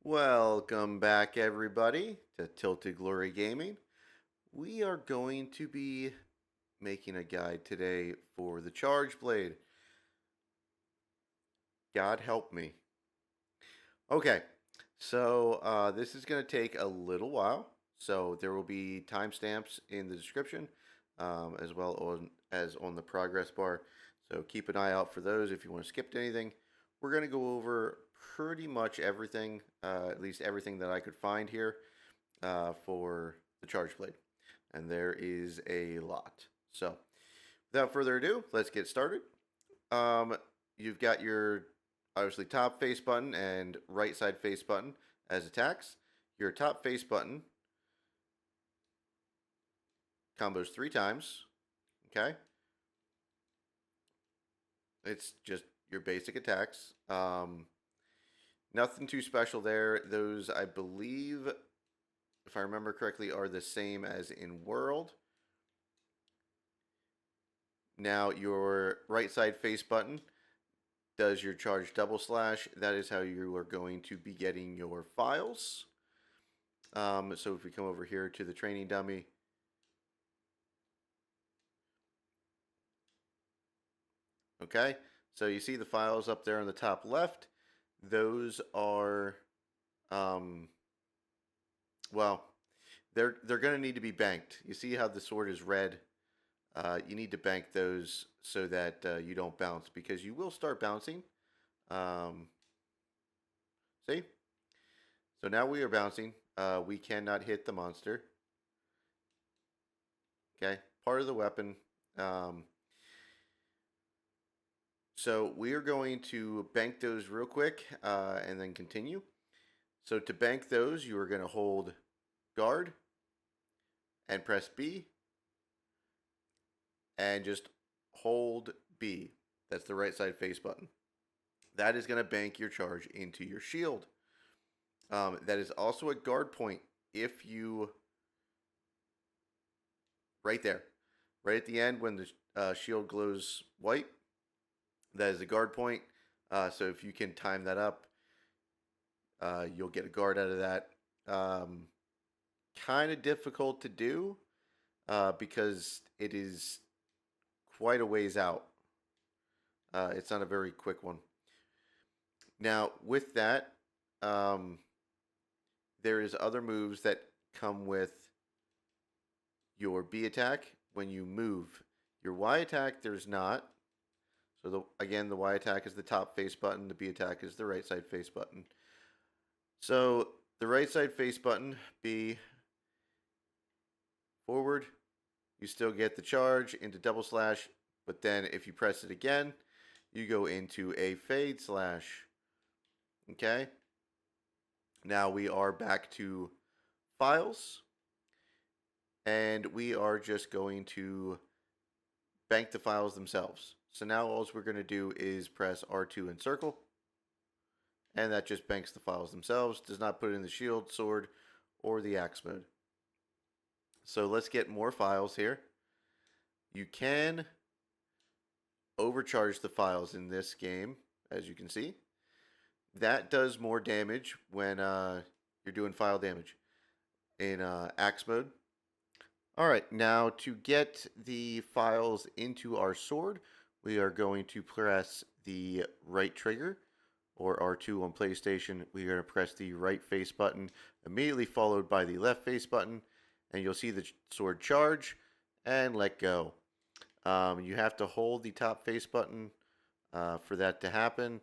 Welcome back, everybody, to Tilted Glory Gaming. We are going to be making a guide today for the Charge Blade. God help me. Okay, so this is going to take a little while, so there will be timestamps in the description as well as on the progress bar. So keep an eye out for those if you want to skip anything. We're going to go over pretty much everything, at least everything that I could find here for the Charge Blade. And there is a lot. So without further ado, let's get started. You've got your obviously top face button and right side face button as attacks. Your top face button combos 3 times. Okay. It's just your basic attacks. Nothing too special there. Those, I believe, if I remember correctly, are the same as in World. Now, your right side face button does your charge double slash. That is how you are going to be getting your Phials. So if we come over here to the training dummy, okay, so you see the Phials up there on the top left. Those are, well, they're going to need to be banked. You see how the sword is red? You need to bank those so that you don't bounce, because you will start bouncing. See? So now we are bouncing. We cannot hit the monster. Okay, part of the weapon. So we are going to bank those real quick and then continue. So to bank those, you are going to hold guard and press B and just hold B. That's the right side face button. That is going to bank your charge into your shield. That is also a guard point if you, right there, right at the end when the shield glows white, that is a guard point. So if you can time that up, you'll get a guard out of that. Kind of difficult to do because it is quite a ways out. It's not a very quick one. Now, with that, there is other moves that come with your B attack when you move. Your Y attack, there's not. So again, the Y attack is the top face button. The B attack is the right side face button. So the right side face button, B, forward, you still get the charge into double slash, but then if you press it again, you go into a fade slash. Okay? Now we are back to Phials, and we are just going to bank the Phials themselves. So now all we're going to do is press R2 and circle, and that just banks the Phials themselves. Does not put it in the shield, sword, or the axe mode. So let's get more Phials here. You can overcharge the Phials in this game, as you can see. That does more damage when you're doing Phial damage in axe mode. All right, now to get the Phials into our sword, we are going to press the right trigger, or R2 on PlayStation. We are going to press the right face button, immediately followed by the left face button, and you'll see the sword charge and let go. You have to hold the top face button for that to happen,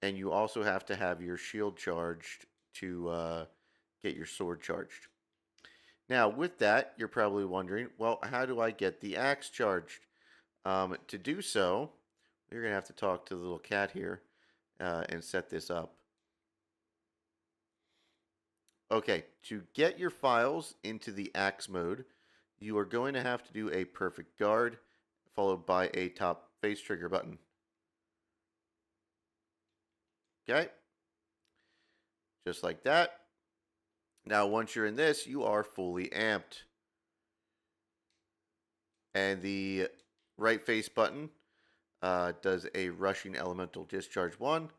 and you also have to have your shield charged to get your sword charged. Now, with that, you're probably wondering, well, how do I get the axe charged? To do so, you're going to have to talk to the little cat here and set this up. Okay, to get your Phials into the axe mode, you are going to have to do a perfect guard, followed by a top face trigger button. Okay, just like that. Now, once you're in this, you are fully amped. And the right face button does a rushing elemental discharge 1.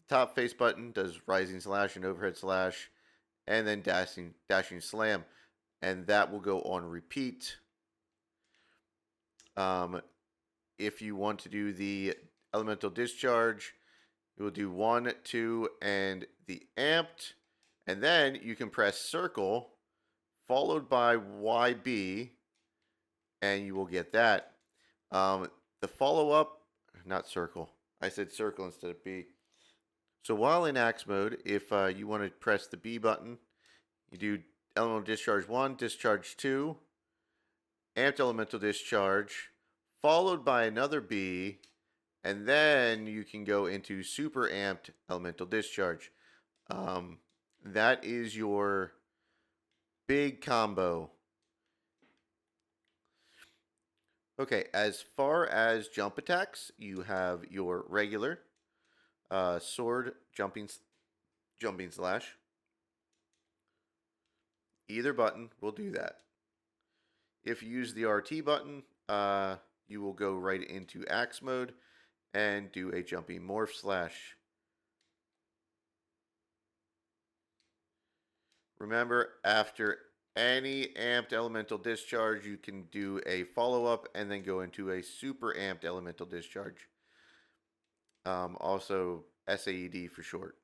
Top face button does rising slash and overhead slash, and then dashing slam, and that will go on repeat. If you want to do the elemental discharge, you will do 1, 2, and the amped, and then you can press circle followed by YB, and you will get that. The follow up, not circle. I said circle instead of B. So while in axe mode, if you want to press the B button, you do elemental discharge 1, discharge 2, amped elemental discharge, followed by another B, and then you can go into super amped elemental discharge. That is your big combo. Okay, as far as jump attacks, you have your regular sword jumping slash. Either button will do that. If you use the RT button, you will go right into axe mode and do a jumping morph slash. Remember, after any amped elemental discharge, you can do a follow-up and then go into a super amped elemental discharge. Also, SAED for short.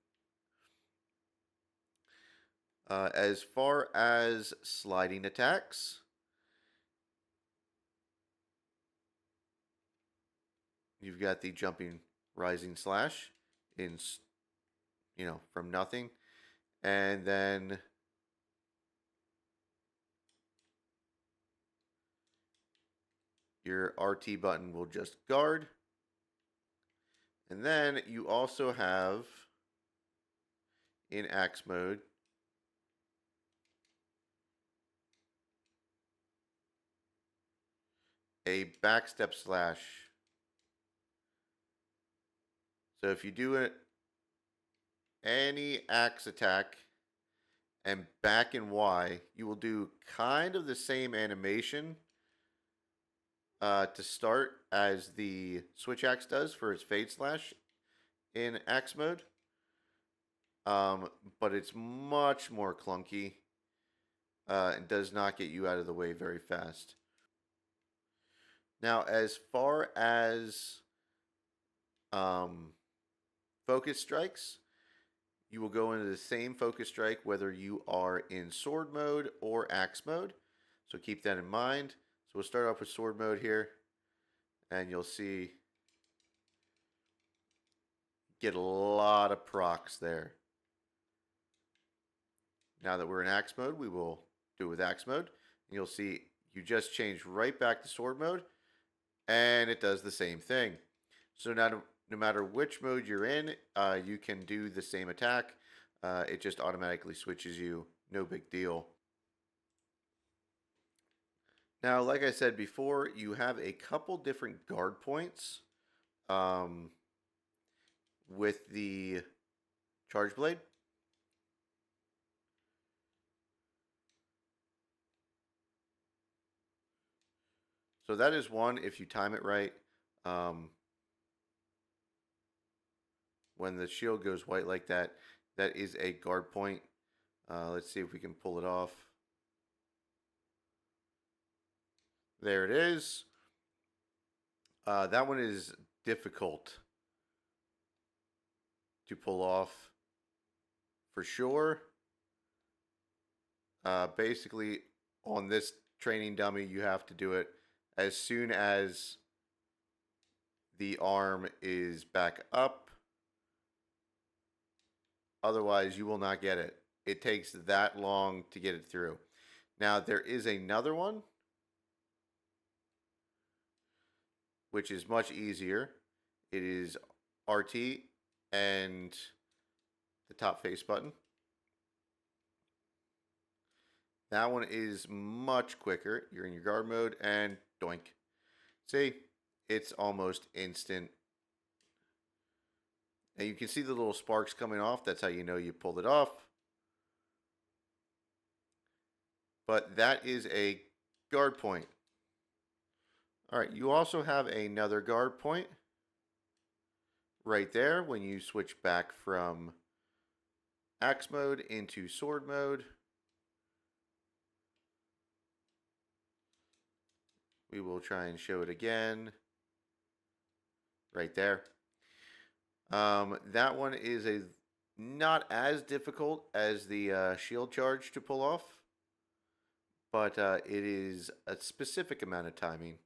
As far as sliding attacks, you've got the jumping rising slash in, from nothing. And then your RT button will just guard. And then you also have, in axe mode, a backstep slash. So if you do it, any axe attack and back in Y, you will do kind of the same animation to start as the switch axe does for its fade slash in axe mode. But it's much more clunky and does not get you out of the way very fast. Now, as far as focus strikes, you will go into the same focus strike whether you are in sword mode or axe mode. So keep that in mind. So we'll start off with sword mode here, and you'll see get a lot of procs there. Now that we're in axe mode, we will do it with axe mode. And you'll see you just change right back to sword mode, and it does the same thing. So now, no matter which mode you're in, you can do the same attack. It just automatically switches you. No big deal. Now, like I said before, you have a couple different guard points with the charge blade. So that is one if you time it right. When the shield goes white like that, that is a guard point. Let's see if we can pull it off. There it is. That one is difficult to pull off for sure. Basically, on this training dummy, you have to do it as soon as the arm is back up. Otherwise, you will not get it. It takes that long to get it through. Now, there is another one, which is much easier. It is RT and the top face button. That one is much quicker. You're in your guard mode and doink. See, it's almost instant. And you can see the little sparks coming off. That's how you know you pulled it off. But that is a guard point. All right, you also have another guard point, right there when you switch back from axe mode into sword mode. We will try and show it again. Right there. That one is not as difficult as the shield charge to pull off, but it is a specific amount of timing.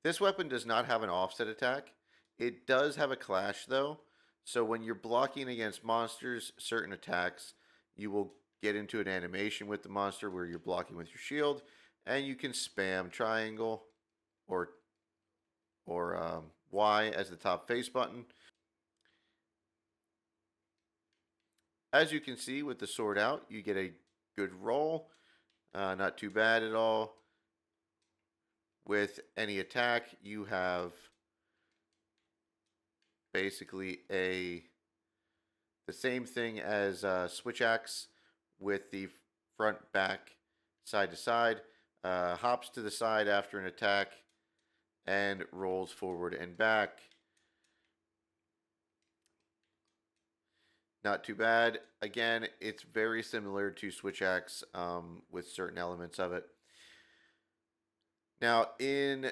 This weapon does not have an offset attack. It does have a clash though, so when you're blocking against monsters, certain attacks, you will get into an animation with the monster where you're blocking with your shield, and you can spam triangle or Y as the top face button. As you can see with the sword out, you get a good roll, not too bad at all. With any attack, you have basically the same thing as switch axe with the front, back, side to side, hops to the side after an attack, and rolls forward and back. Not too bad. Again, it's very similar to switch axe with certain elements of it. Now, in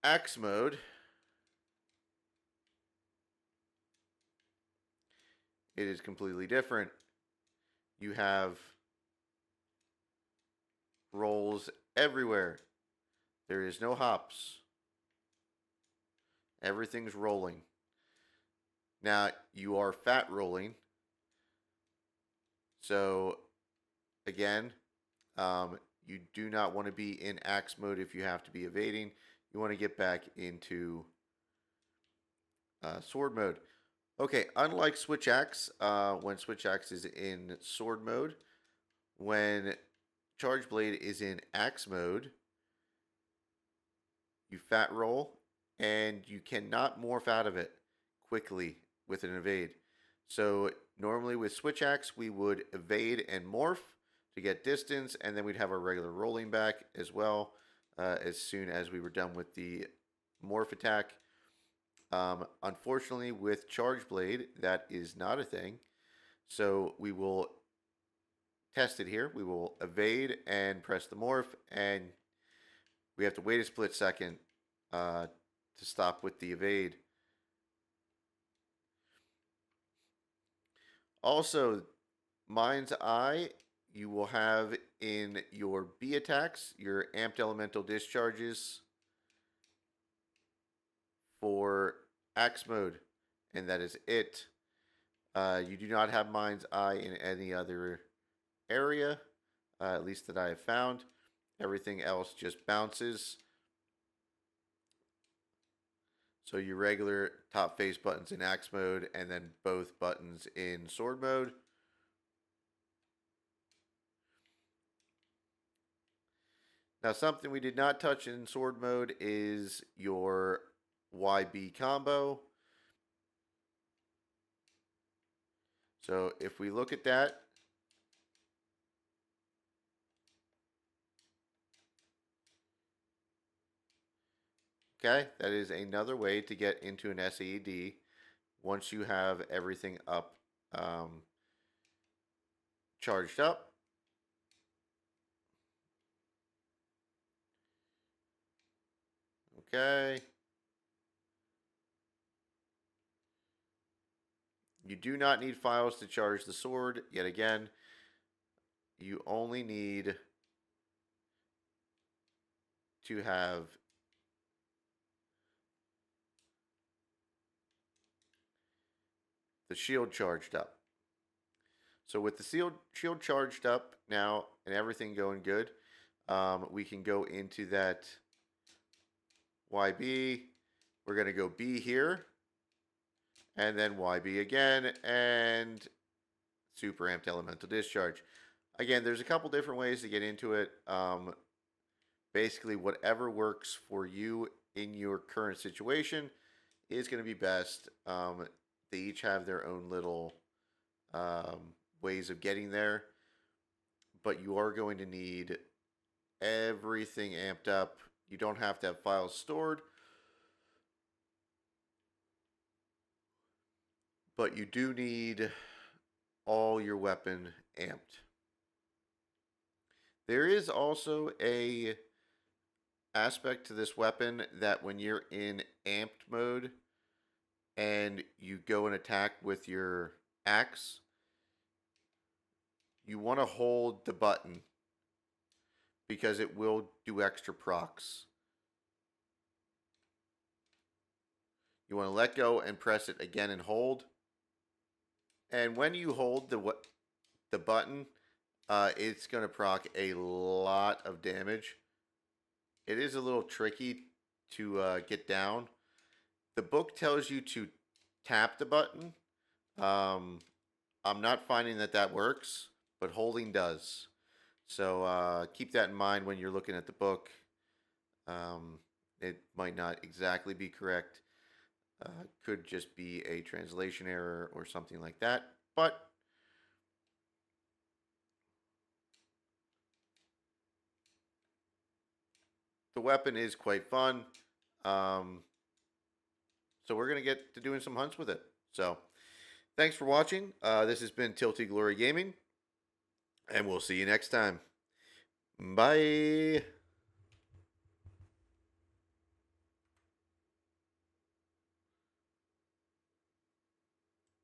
axe mode, it is completely different. You have rolls everywhere. There is no hops. Everything's rolling. Now, you are fat rolling. So, again, you do not want to be in axe mode if you have to be evading. You want to get back into sword mode. Okay, unlike switch axe, when switch axe is in sword mode, when charge blade is in axe mode, you fat roll and you cannot morph out of it quickly with an evade. So normally with switch axe, we would evade and morph to get distance, and then we'd have our regular rolling back as well as soon as we were done with the morph attack. Unfortunately, with charge blade, that is not a thing. So we will test it here. We will evade and press the morph, and we have to wait a split second to stop with the evade. Also, Mind's Eye, you will have in your B attacks, your amped elemental discharges for axe mode, and that is it. You do not have Mind's Eye in any other area, at least that I have found. Everything else just bounces. So your regular top face buttons in axe mode, and then both buttons in sword mode. Now, something we did not touch in sword mode is your YB combo. So if we look at that, okay, that is another way to get into an SAED once you have everything up, charged up. Okay. You do not need Phials to charge the sword. Yet again, you only need to have the shield charged up. So with the shield charged up now and everything going good, we can go into that YB. We're going to go B here, and then YB again, and super amped elemental discharge. Again, there's a couple different ways to get into it. Basically, whatever works for you in your current situation is going to be best. They each have their own little ways of getting there, but you are going to need everything amped up. You don't have to have files stored, but you do need all your weapon amped. There is also a aspect to this weapon that when you're in amped mode and you go and attack with your axe, you want to hold the button because it will do extra procs. You want to let go and press it again and hold. And when you hold the button, it's going to proc a lot of damage. It is a little tricky to get down. The book tells you to tap the button. I'm not finding that works, but holding does. So keep that in mind when you're looking at the book. It might not exactly be correct. Could just be a translation error or something like that. But the weapon is quite fun. So we're going to get to doing some hunts with it. So thanks for watching. This has been Tilty Glory Gaming, and we'll see you next time. Bye.